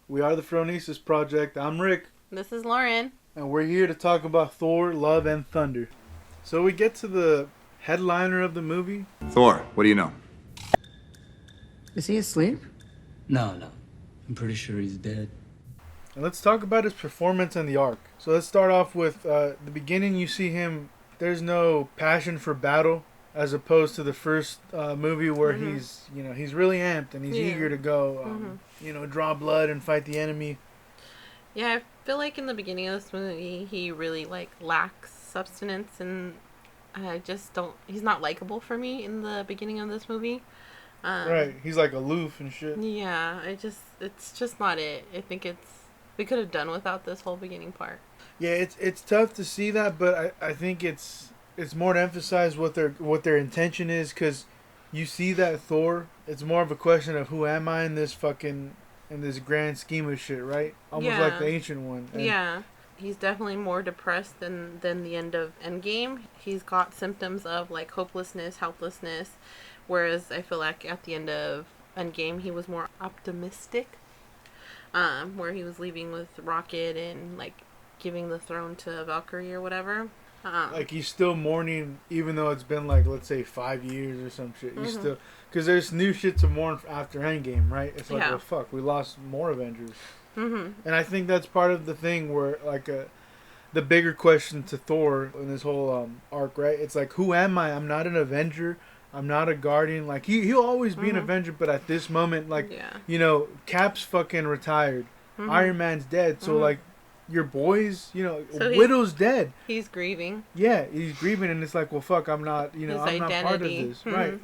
We are the Phronesis Project. I'm Rick. This is Lauren. And we're here to talk about Thor, Love, and Thunder. So we get to the headliner of the movie. Thor, what do you know? Is he asleep? No. I'm pretty sure he's dead. And let's talk about his performance and the arc. So let's start off with the beginning. You see him, there's no passion for battle, as opposed to the first movie where he's really amped and he's eager to go, draw blood and fight the enemy. Yeah, I feel like in the beginning of this movie, he really lacks substance, and he's not likable for me in the beginning of this movie. Right, he's aloof and shit. Yeah, it's just not it. I think we could have done without this whole beginning part. Yeah, it's tough to see that, but I think it's more to emphasize what their intention is, because you see that Thor, it's more of a question of who am I in this grand scheme of shit, right? Almost like the Ancient One. And yeah, he's definitely more depressed than the end of Endgame. He's got symptoms of hopelessness, helplessness, whereas I feel like at the end of Endgame he was more optimistic, where he was leaving with Rocket and giving the throne to Valkyrie or whatever. He's still mourning, even though it's been let's say 5 years or some shit. He's still, because there's new shit to mourn after Endgame, right? It's well, fuck, we lost more Avengers. And I think that's part of the thing where the bigger question to Thor in this whole arc, right? It's who am I? I'm not an Avenger. I'm not a Guardian. He'll always be an Avenger, but at this moment, Cap's fucking retired. Iron Man's dead, so your boys, so Widow's dead. He's grieving. Yeah, he's grieving, and it's well, fuck, I'm not, I'm not part of this. Right,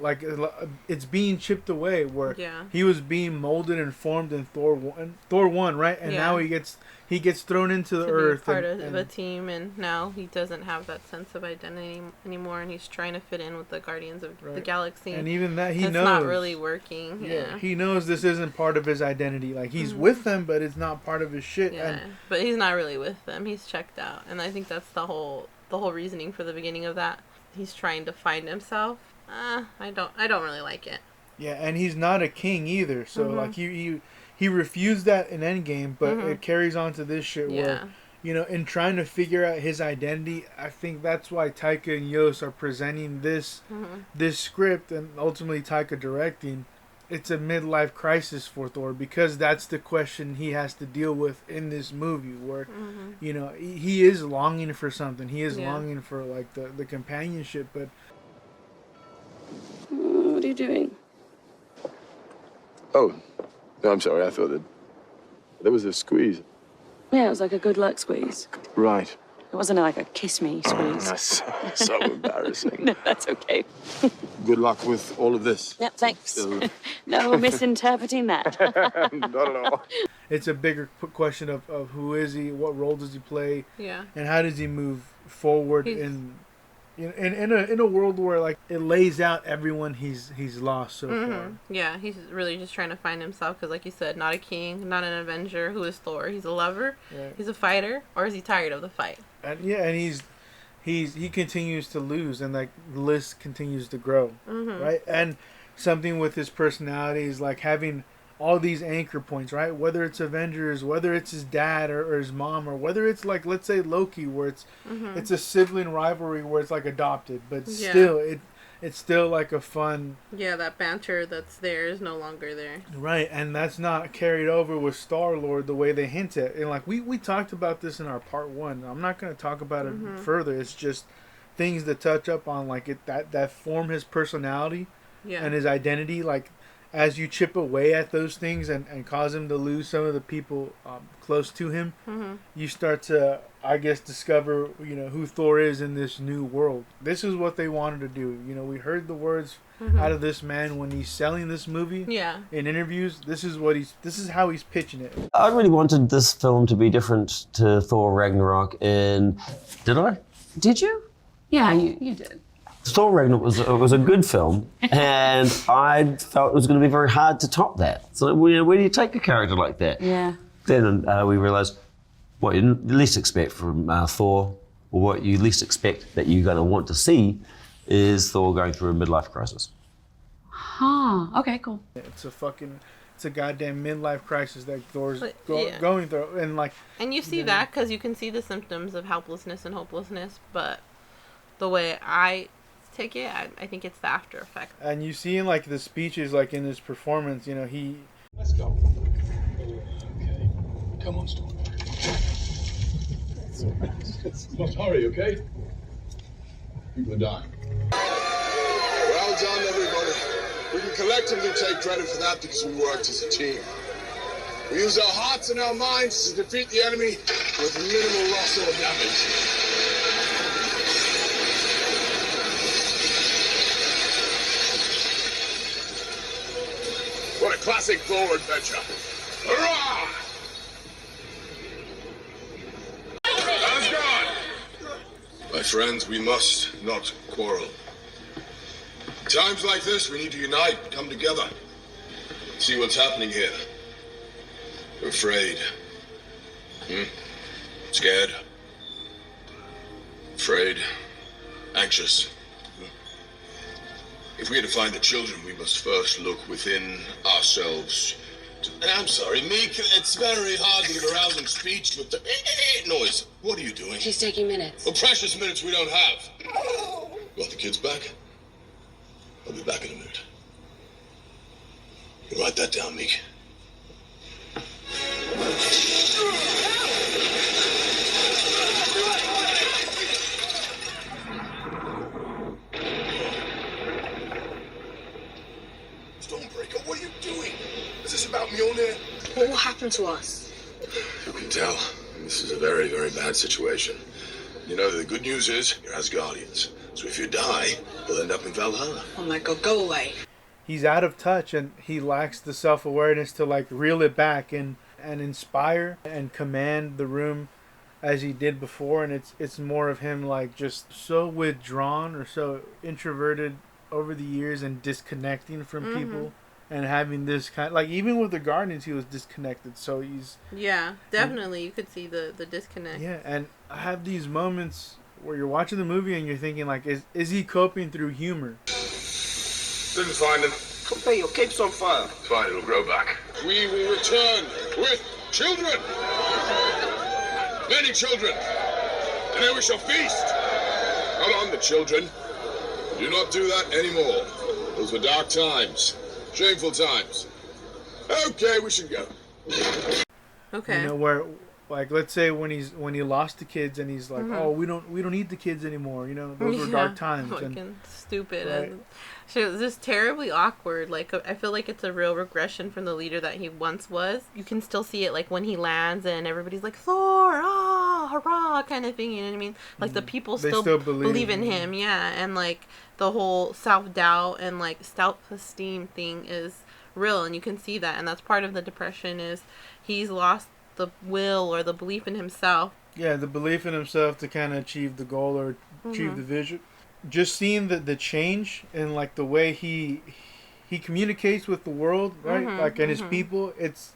it's being chipped away, where he was being molded and formed in Thor 1, right? And now he gets thrown into the earth. Part of a team, and now he doesn't have that sense of identity anymore, and he's trying to fit in with the Guardians of the Galaxy. And even that, he knows. It's not really working. Yeah, he knows this isn't part of his identity. He's with them, but it's not part of his shit. Yeah, but he's not really with them. He's checked out, and I think that's the whole reasoning for the beginning of that. He's trying to find himself. I don't really like it. Yeah, and he's not a king either. So he refused that in Endgame, but it carries on to this shit where, in trying to figure out his identity, I think that's why Taika and Yos are presenting this script, and ultimately Taika directing. It's a midlife crisis for Thor, because that's the question he has to deal with in this movie, where he is longing for something. He is longing for the companionship, but what are you doing? Oh, no, I'm sorry. I thought that there was a squeeze. Yeah, it was like a good luck squeeze. Right. It wasn't like a kiss me squeeze. That's so embarrassing. No, that's okay. Good luck with all of this. Yeah, thanks. No misinterpreting that. Not at all. It's a bigger question of who is he, what role does he play, and how does he move forward in a world where it lays out everyone he's lost so far. Yeah, he's really just trying to find himself, because like you said, not a king, not an Avenger. Who is Thor? He's a lover. Right. He's a fighter, or is he tired of the fight? And he continues to lose, and the list continues to grow, right? And something with his personality is having all these anchor points, right? Whether it's Avengers, whether it's his dad or his mom, or whether it's let's say Loki, where it's a sibling rivalry where it's adopted, but still it's still a fun. Yeah, that banter that's there is no longer there. Right, and that's not carried over with Star-Lord the way they hint at. And we talked about this in our part 1. I'm not going to talk about it further. It's just things that touch up on that form his personality and his identity. As you chip away at those things and cause him to lose some of the people close to him, you start to, I guess, discover who Thor is in this new world. This is what they wanted to do. We heard the words out of this man when he's selling this movie. In interviews, this is how he's pitching it. I really wanted this film to be different to Thor Ragnarok, and did I? Did you? Yeah, you did. Thor Ragnarok was a good film, and I felt it was going to be very hard to top that. So where do you take a character like that? Yeah. Then we realised what you least expect from Thor, or what you least expect that you're going to want to see, is Thor going through a midlife crisis. Huh. Okay, cool. It's it's a goddamn midlife crisis that Thor's yeah. going through, and like. And you see that because you can see the symptoms of helplessness and hopelessness, but the way I take it, I think it's the after effect. And you see in like the speeches, like in his performance, you know, he. Let's go. Okay. Come on, Storm. Let's hurry, okay? People are dying. Well done, everybody. We can collectively take credit for that because we worked as a team. We used our hearts and our minds to defeat the enemy with minimal loss or damage. What a classic Thor adventure. Hurrah! Asgard! My friends, we must not quarrel. Times like this, we need to unite, come together. See what's happening here. We're afraid. Scared. Afraid. Anxious. If we are to find the children, we must first look within ourselves. I'm sorry, Meek, it's very hard to get a rousing speech with the noise. What are you doing? She's taking minutes. Well, precious minutes we don't have. You want the kids back? I'll be back in a minute. You write that down, Meek. Stormbreaker, what are you doing? Is this about Mjolnir? What will happen to us? You can tell. This is a very, very bad situation. You know, the good news is you're Asgardians. So if you die, you'll end up in Valhalla. Oh my God, go away. He's out of touch, and he lacks the self-awareness to like reel it back and inspire and command the room as he did before. And it's more of him like just so withdrawn or so introverted over the years and disconnecting from people and having this kind like even with the Guardians he was disconnected. So he's definitely you could see the disconnect. Yeah, and I have these moments where you're watching the movie and you're thinking like, is he coping through humor? Didn't find him. Compare your cape's on fire. Fine, it'll grow back. We will return with children. Many children. And then we shall feast. Not on the children. Do not do that anymore. Those were dark times. Shameful times. Okay, we should go. Okay. You know, where like let's say when he lost the kids and he's like, oh, we don't need the kids anymore. You know, those were dark times. Fucking and stupid. Right. And it was just terribly awkward. Like I feel like it's a real regression from the leader that he once was. You can still see it like when he lands and everybody's like Thor, hurrah, kind of thing. You know what I mean? Like the people still believe in him. Yeah, and like the whole self-doubt and like self-esteem thing is real, and you can see that, and that's part of the depression is he's lost the will or the belief in himself. Yeah, the belief in himself to kind of achieve the goal or achieve the vision. Just seeing the change in like the way he communicates with the world, right? Like and his people, it's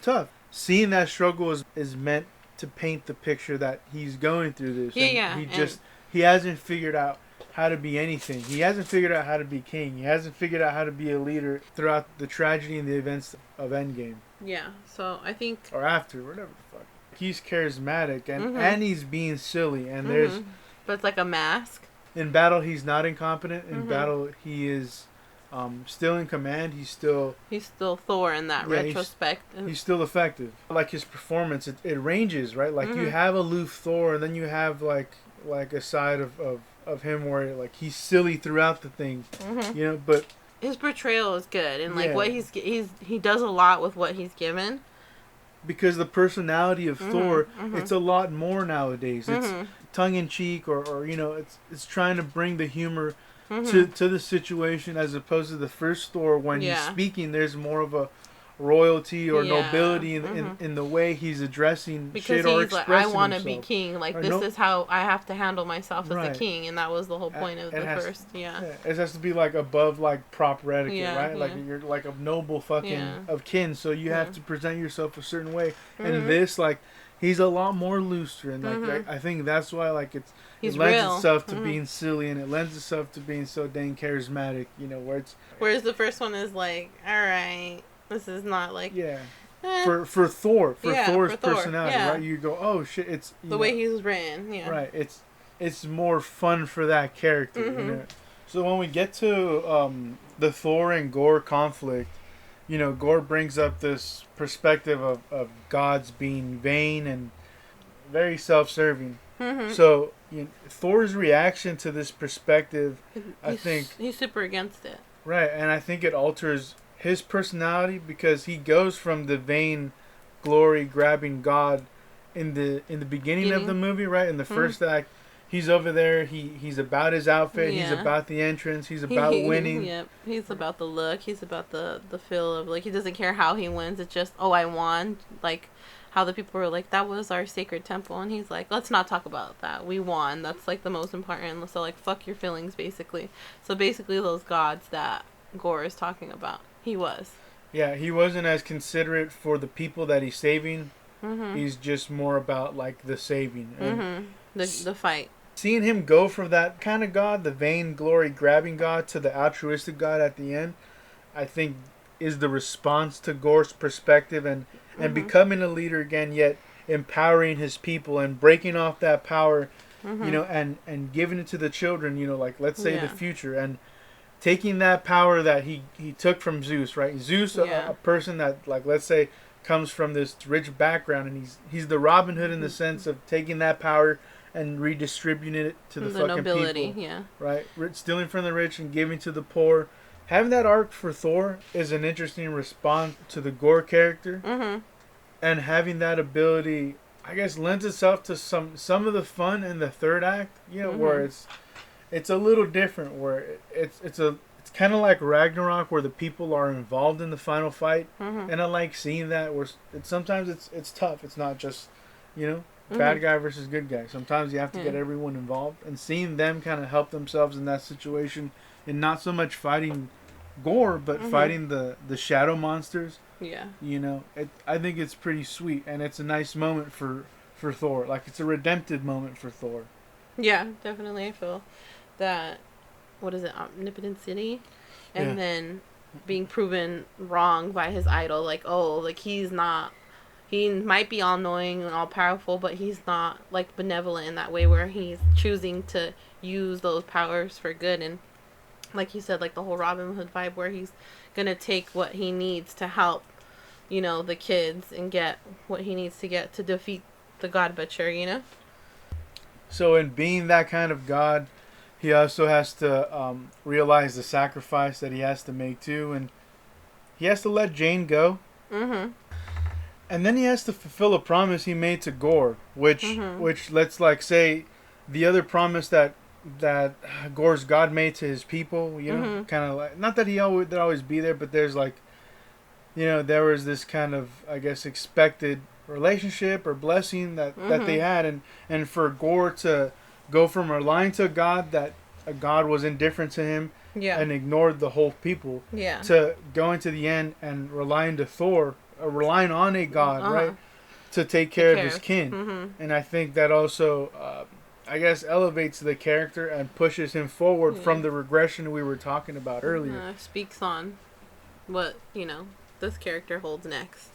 tough. Seeing that struggle is meant to paint the picture that he's going through this. He hasn't figured out how to be anything. He hasn't figured out how to be king. He hasn't figured out how to be a leader throughout the tragedy and the events of Endgame. Yeah, so I think... Or after, whatever the fuck. He's charismatic, and he's being silly, and there's... But it's like a mask. In battle, he's not incompetent. In battle, he is still in command. He's still Thor in that retrospect. He's still effective. Like his performance, it ranges, right? Like you have aloof Thor, and then you have like a side of him where like he's silly throughout the thing, you know. But his portrayal is good, and like what he does a lot with what he's given. Because the personality of Thor, it's a lot more nowadays. It's tongue in cheek, or you know, it's trying to bring the humor to the situation, as opposed to the first Thor when he's speaking. There's more of a royalty or nobility in the way he's addressing because shit or he's like, expressing I want to himself. be king. Like this is how I have to handle myself as a king, and that was the whole point of the first. It has to be like above like proper etiquette, right? Like you're like a noble fucking of kin, so you have to present yourself a certain way. And this, like, he's a lot more looser, and like I think that's why like it lends real. itself to being silly, and it lends itself to being so dang charismatic. You know, whereas the first one is like, all right. This is not like for Thor, Thor's for Thor, personality, right? You go, oh shit, it's the way he was written, right. It's more fun for that character, you know. So when we get to the Thor and Gore conflict, you know, Gore brings up this perspective of gods being vain and very self-serving. So Thor's reaction to this perspective, I think he's super against it. Right, and I think it alters his personality because he goes from the vain, glory-grabbing god in the beginning of the movie, right? In the first act, he's over there. He's about his outfit. He's about the entrance. He's about winning. Yep. He's about the look. He's about the feel of like he doesn't care how he wins. It's just I won. Like how the people were like that was our sacred temple, and he's like, let's not talk about that. We won. That's like the most important. So like fuck your feelings, basically. So basically, those gods that Gore is talking about, he was. Yeah, he wasn't as considerate for the people that he's saving. He's just more about like the saving and the fight. Seeing him go from that kind of god, the vain glory grabbing god, to the altruistic god at the end, I think is the response to Gore's perspective and becoming a leader again, yet empowering his people and breaking off that power, you know, and giving it to the children, you know, like let's say the future, and taking that power that he took from Zeus, right? Zeus, a person that, like, let's say, comes from this rich background, and he's the Robin Hood in the sense of taking that power and redistributing it to the fucking nobility, people, yeah, right? Stealing from the rich and giving to the poor. Having that arc for Thor is an interesting response to the Gore character, and having that ability, I guess, lends itself to some of the fun in the third act. You know, where it's a little different, where it's kind of like Ragnarok, where the people are involved in the final fight, and I like seeing that. Where sometimes it's tough. It's not just, you know, bad guy versus good guy. Sometimes you have to get everyone involved, and seeing them kind of help themselves in that situation, and not so much fighting Gore, but fighting the shadow monsters. Yeah, you know, I think it's pretty sweet, and it's a nice moment for Thor. Like, it's a redemptive moment for Thor. Yeah, definitely. I feel that, what is it, Omnipotent City, and then being proven wrong by his idol. Like, he might be all knowing and all powerful, but he's not like benevolent in that way, where he's choosing to use those powers for good. And like you said, like the whole Robin Hood vibe, where he's gonna take what he needs to help, you know, the kids, and get what he needs to get to defeat the God Butcher, you know. So in being that kind of god, he also has to realize the sacrifice that he has to make too, and he has to let Jane go. And then he has to fulfill a promise he made to Gore, which let's like say the other promise that Gore's God made to his people, you know, kind of like, not that they'd always be there, but there's like, you know, there was this kind of, I guess, expected relationship or blessing that they had, and for Gore to go from relying to God that a God was indifferent to him and ignored the whole people, to going to the end and relying to Thor, relying on a God, right, to take care of his kin. And I think that also I guess elevates the character and pushes him forward from the regression we were talking about earlier. Speaks on what, you know, this character holds next.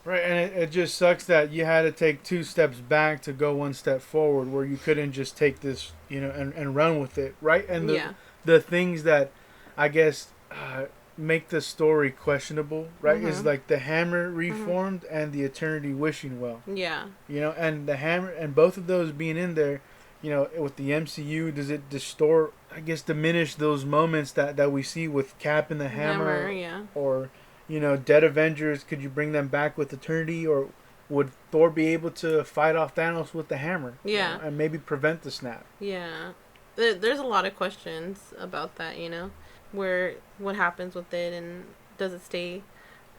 Right, and it just sucks that you had to take 2 steps back to go 1 step forward, where you couldn't just take this, you know, and run with it, right? And the things that, I guess, make the story questionable, right, is like the hammer reformed and the eternity wishing well. Yeah. You know, and the hammer, and both of those being in there, you know, with the MCU, does it distort, I guess, diminish those moments that we see with Cap and the hammer, or, you know, Dead Avengers? Could you bring them back with eternity, or would Thor be able to fight off Thanos with the hammer? Yeah. You know, and maybe prevent the snap. Yeah. There's a lot of questions about that, you know, what happens with it, and does it stay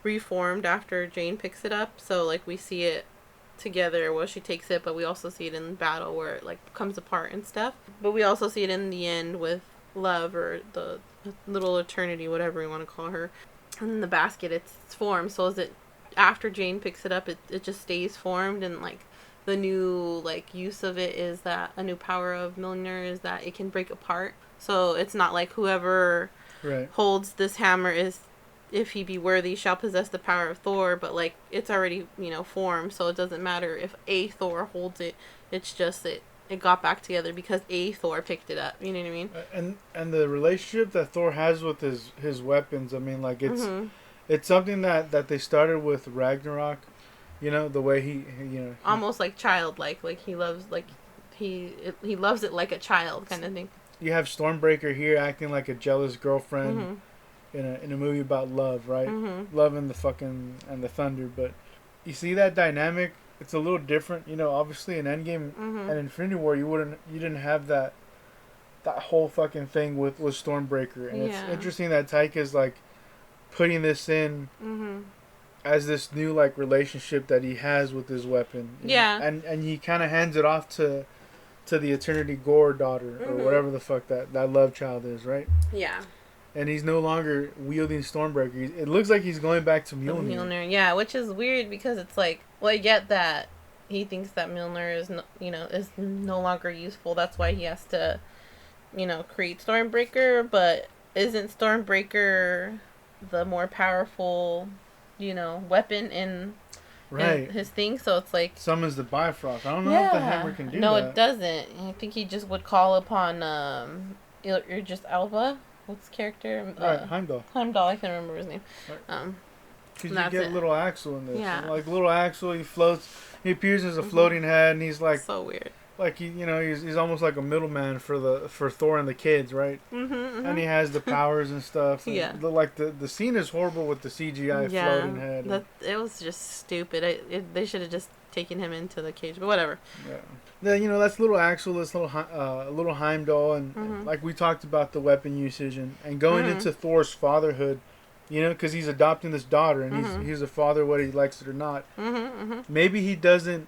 reformed after Jane picks it up? So, like, we see it together where she takes it, but we also see it in battle where it, like, comes apart and stuff. But we also see it in the end with Love, or the little eternity, whatever you want to call her. In the basket, it's formed. So is it after Jane picks it up, it just stays formed, and like the new like use of it is that a new power of Mjolnir is that it can break apart. So it's not like whoever holds this hammer is if he be worthy, shall possess the power of Thor, but like it's already, formed, so it doesn't matter if a Thor holds it. It's just it got back together because a Thor picked it up. You know what I mean? And the relationship that Thor has with his weapons, I mean, like it's something that they started with Ragnarok. The way he almost like childlike, like he loves he loves it like a child kind of thing. You have Stormbreaker here acting like a jealous girlfriend in a movie about love, right? Love and the thunder, but you see that dynamic. It's a little different, obviously in Endgame and Infinity War you didn't have that whole fucking thing with Stormbreaker, and it's interesting that Taika's like putting this in as this new like relationship that he has with his weapon. And he kind of hands it off to the Eternity Gore daughter or whatever the fuck that love child is, right? Yeah. And he's no longer wielding Stormbreaker. It looks like he's going back to Mjolnir. Mjolnir, yeah, which is weird because it's like, well, I get that he thinks that Mjolnir is, is no longer useful. That's why he has to, create Stormbreaker. But isn't Stormbreaker the more powerful, weapon in his thing? So it's like summons the Bifrost. I don't know if the hammer can do that. No, it doesn't. I think he just would call upon you're just Alba. What's the character? Heimdall. Heimdall, I can't remember his name. Right. Because you get Little Axel in this. Yeah. Like Little Axel, he floats. He appears as a floating head, and he's like so weird. Like he's almost like a middleman for Thor and the kids, right? And he has the powers and stuff. And the scene is horrible with the CGI floating head. It was just stupid. They should have just taken him into the cage, but whatever. Yeah. Then that's Little Axel, this little Heimdall, and like we talked about the weapon usage and going into Thor's fatherhood, because he's adopting this daughter and he's a father whether he likes it or not. Maybe he doesn't.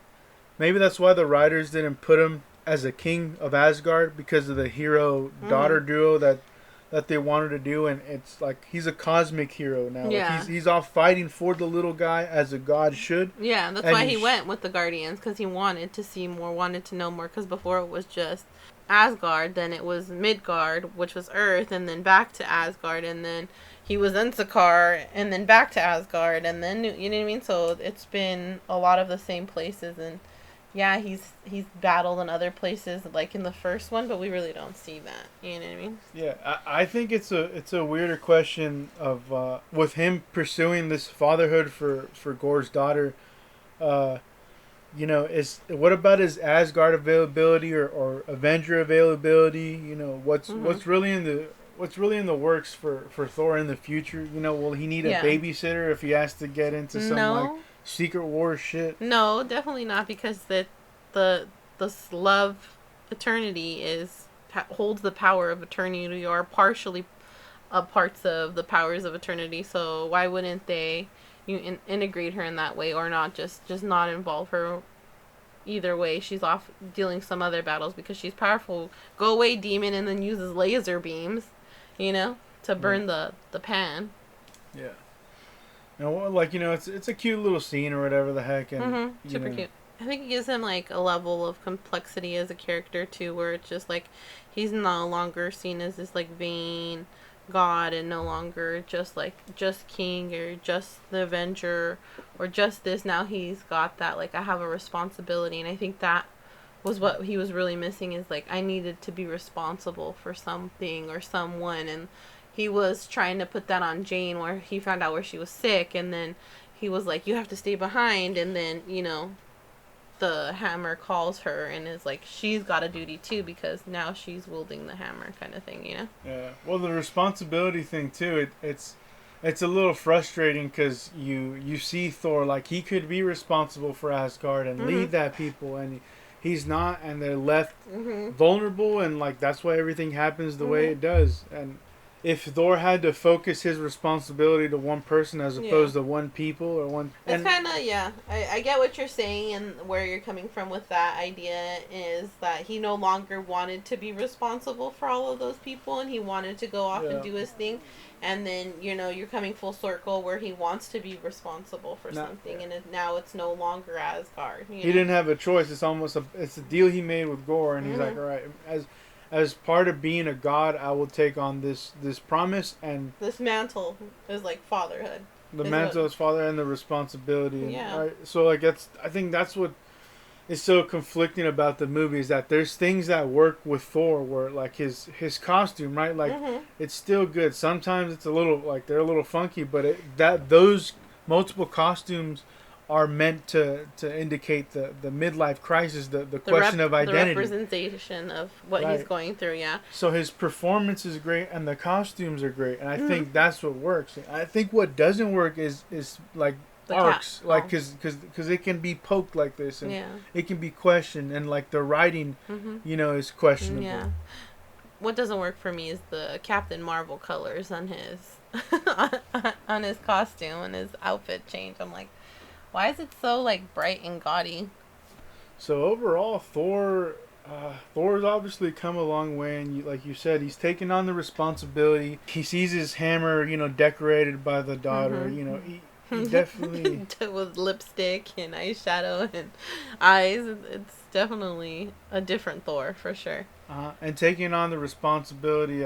Maybe that's why the writers didn't put him as a king of Asgard, because of the hero daughter duo that they wanted to do, and it's like he's a cosmic hero now. Yeah. Like he's off fighting for the little guy as a god should. Yeah, that's why he went with the Guardians, because he wanted to see more, wanted to know more, because before it was just Asgard, then it was Midgard, which was Earth, and then back to Asgard, and then he was in Sakaar, and then back to Asgard, and then, you know what I mean? So it's been a lot of the same places, and yeah, he's battled in other places like in the first one, but we really don't see that. You know what I mean? Yeah, I think it's a weirder question of with him pursuing this fatherhood for Gore's daughter. Is what about his Asgard availability or Avenger availability? What's really in the works for Thor in the future? Will he need a babysitter if he has to get into some like Secret War shit? No, definitely not, because the love eternity holds the power of eternity, or partially parts of the powers of eternity. So why wouldn't they integrate her in that way, or not just not involve her? Either way, she's off dealing some other battles because she's powerful. Go away, demon, and then uses laser beams, to burn the pan. Yeah. It's a cute little scene or whatever the heck, and super cute. I think it gives him like a level of complexity as a character too, where it's just like he's no longer seen as this like vain god, and no longer just king or just the Avenger or just this. Now he's got that like, I have a responsibility, and I think that was what he was really missing, is like, I needed to be responsible for something or someone, and he was trying to put that on Jane, where he found out where she was sick, and then he was like, you have to stay behind, and then the hammer calls her and is like, she's got a duty too, because now she's wielding the hammer, kind of thing. Yeah, well, the responsibility thing too, it's a little frustrating, because you see Thor like he could be responsible for Asgard and lead that people, and he's not, and they're left vulnerable, and like that's why everything happens the way it does. And if Thor had to focus his responsibility to one person as opposed to one people or one... It's kind of, I get what you're saying, and where you're coming from with that idea is that he no longer wanted to be responsible for all of those people, and he wanted to go off and do his thing. And then, you're coming full circle where he wants to be responsible for something, and now it's no longer Asgard. He didn't have a choice. It's almost it's a deal he made with Gore, and he's like, all right, as part of being a god, I will take on this promise, and This mantle is like fatherhood. the mantle is father and the responsibility. And, Yeah. so like I think that's what is so conflicting about the movie, is that there's things that work with Thor, where like his costume, right? Like it's still good. Sometimes it's a little like they're a little funky, but those multiple costumes are meant to indicate the midlife crisis, the question of identity, the representation of what he's going through. Yeah. So his performance is great and the costumes are great, and I think that's what works. I think what doesn't work is like the arcs, like because it can be poked like this, and it can be questioned, and like the writing, is questionable. Yeah. What doesn't work for me is the Captain Marvel colors on his on his costume and his outfit change. I'm like, why is it so like bright and gaudy? So overall, Thor's obviously come a long way, and like you said, he's taken on the responsibility. He sees his hammer, decorated by the daughter. He definitely with lipstick and eyeshadow and eyes. It's definitely a different Thor for sure. And taking on the responsibility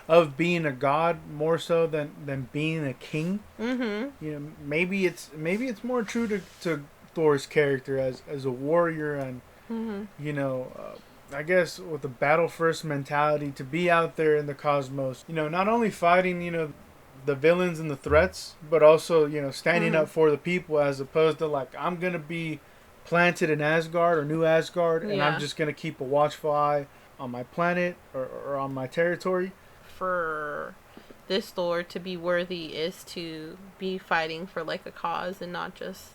of being a god more so than being a king. Maybe it's more true to Thor's character as a warrior, and I guess with the battle first mentality, to be out there in the cosmos, not only fighting the villains and the threats, but also standing up for the people, as opposed to like, I'm gonna be planted in Asgard or New Asgard, and I'm just gonna keep a watchful eye on my planet or on my territory. For this Thor to be worthy is to be fighting for like a cause and not just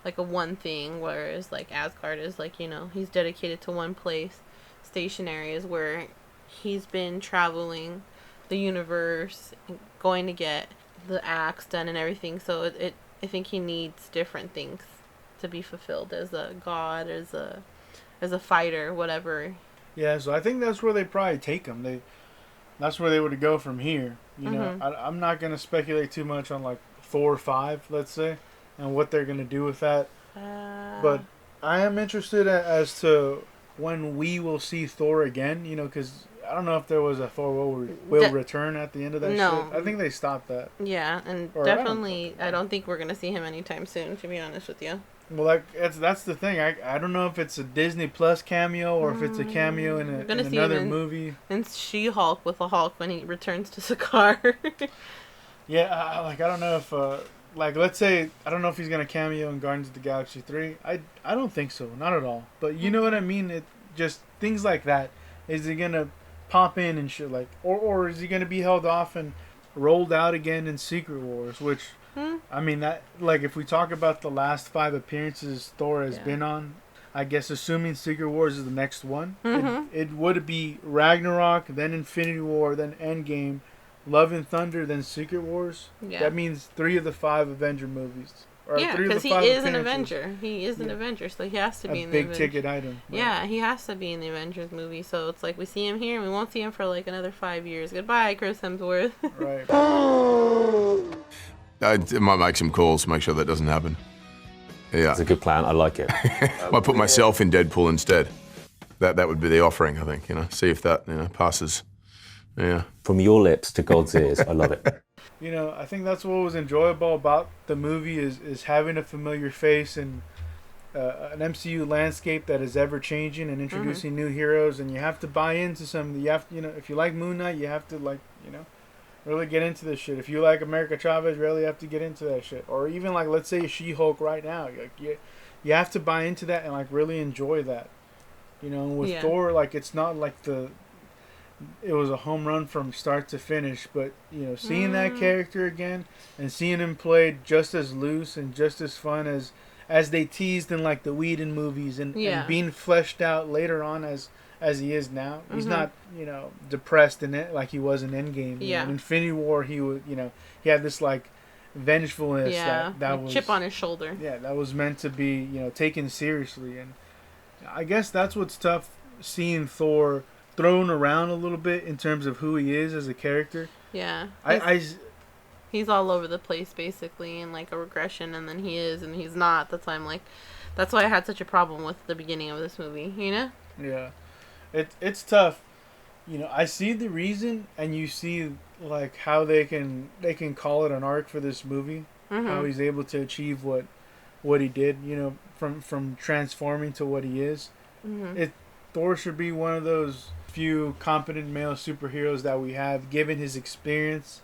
like a one thing, whereas like Asgard is like, he's dedicated to one place. Stationary is where he's been traveling the universe, going to get the axe done and everything. So I think he needs different things to be fulfilled as a god, as a fighter, whatever. Yeah, so I think that's where they probably take him. That's where they would go from here. I'm not going to speculate too much on like Thor 5, let's say, and what they're going to do with that. But I am interested as to when we will see Thor again, because I don't know if there was a Thor will return at the end of that shit. I think they stopped that. Yeah, and definitely I don't think we're going to see him anytime soon, to be honest with you. Well, that's the thing. I don't know if it's a Disney Plus cameo or if it's a cameo in another movie. And She-Hulk with the Hulk when he returns to Sakaar. Yeah, I don't know if let's say I don't know if he's gonna cameo in Guardians of the Galaxy 3. I don't think so, not at all. But you know what I mean. It just things like that. Is he gonna pop in and shit or is he gonna be held off and rolled out again in Secret Wars, which. I mean, that if we talk about the last 5 appearances Thor has been on, I guess assuming Secret Wars is the next one, it would be Ragnarok, then Infinity War, then Endgame, Love and Thunder, then Secret Wars. Yeah. That means 3 of the 5 Avenger movies. Because he is an Avenger. He is an Avenger, so he has to be in the big ticket item. Right. Yeah, he has to be in the Avengers movie. So it's like we see him here, and we won't see him for like another 5 years. Goodbye, Chris Hemsworth. Right. I might make some calls to make sure that doesn't happen. Yeah. It's a good plan. I like it. Might put myself in Deadpool instead. That would be the offering, I think. See if that passes. Yeah. From your lips to God's ears, I love it. I think that's what was enjoyable about the movie is having a familiar face and an MCU landscape that is ever changing and introducing new heroes, and you have to buy into some. You have if you like Moon Knight, you have to really get into this shit. If you like America Chavez, really have to get into that shit. Or even let's say She-Hulk right now. You have to buy into that and really enjoy that. And with Thor, it's not like it was a home run from start to finish, but seeing that character again and seeing him played just as loose and just as fun as they teased in the Whedon movies and being fleshed out later on as he is now. He's not, depressed in it like he was in Endgame. In Infinity War, he was, he had this vengefulness that was chip on his shoulder. Yeah, that was meant to be, taken seriously. And I guess that's what's tough, seeing Thor thrown around a little bit in terms of who he is as a character. Yeah. He's all over the place basically, and a regression, and then he is and he's not. That's why I had such a problem with the beginning of this movie, Yeah. It's tough. you know, I see the reason, and you see like how they can call it an arc for this movie. How he's able to achieve what he did, you know, from transforming to what he is. Thor should be one of those few competent male superheroes that we have, given his experience.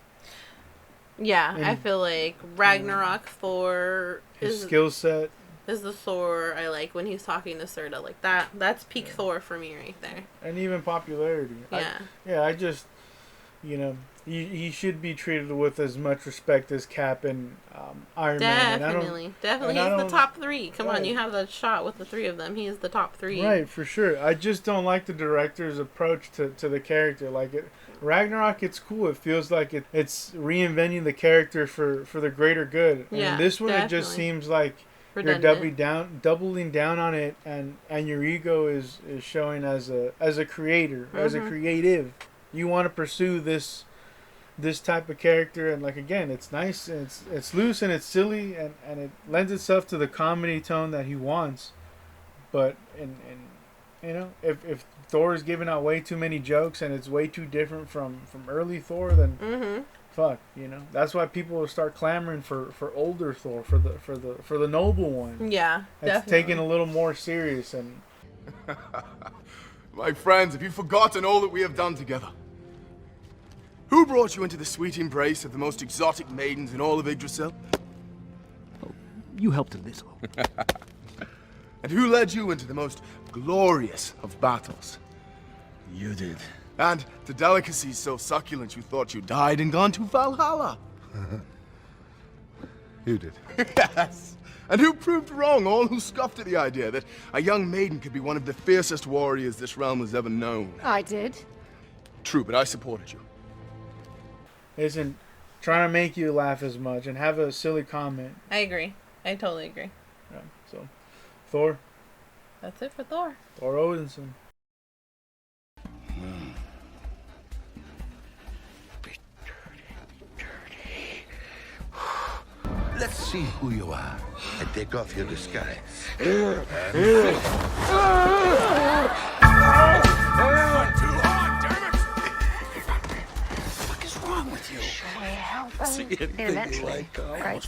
Yeah, I feel like Ragnarok Thor his skill set is the Thor I like when he's talking to Serta. Like that's peak Thor for me right there. And even popularity. I just, you know, he should be treated with as much respect as Cap and Iron Man. Definitely. He's the top 3. Come on, you have that shot with the 3 of them. He is the top 3. Right, for sure. I just don't like the director's approach to the character. Like Ragnarok, it's cool. It feels like it's reinventing the character for the greater good. Yeah, and this one, definitely. it just seems like redundant. You're doubling down on it, and your ego is showing as a creator, as a creative. You want to pursue this type of character, and like again, it's nice, and it's loose, and it's silly, and it lends itself to the comedy tone that he wants. But and you know, if Thor is giving out way too many jokes and it's way too different from early Thor, then fuck, you know, that's why people will start clamoring for older Thor, for the noble one. Yeah, it's taken a little more serious. And my friends, have you forgotten all that we have done together? Who brought you into the sweet embrace of the most exotic maidens in all of Yggdrasil? Oh, you helped a little. And who led you into the most glorious of battles? You did. And to delicacies so succulent you thought you died and gone to Valhalla? You did. Yes. And who proved wrong all who scoffed at the idea that a young maiden could be one of the fiercest warriors this realm has ever known? I did. True, but I supported you. Isn't trying to make you laugh as much and have a silly comment. I agree. I totally agree. Yeah, so, Thor. That's it for Thor. Thor Odinson. Let's see who you are and take off your disguise. What's wrong with you? Should we help him? Eventually, right?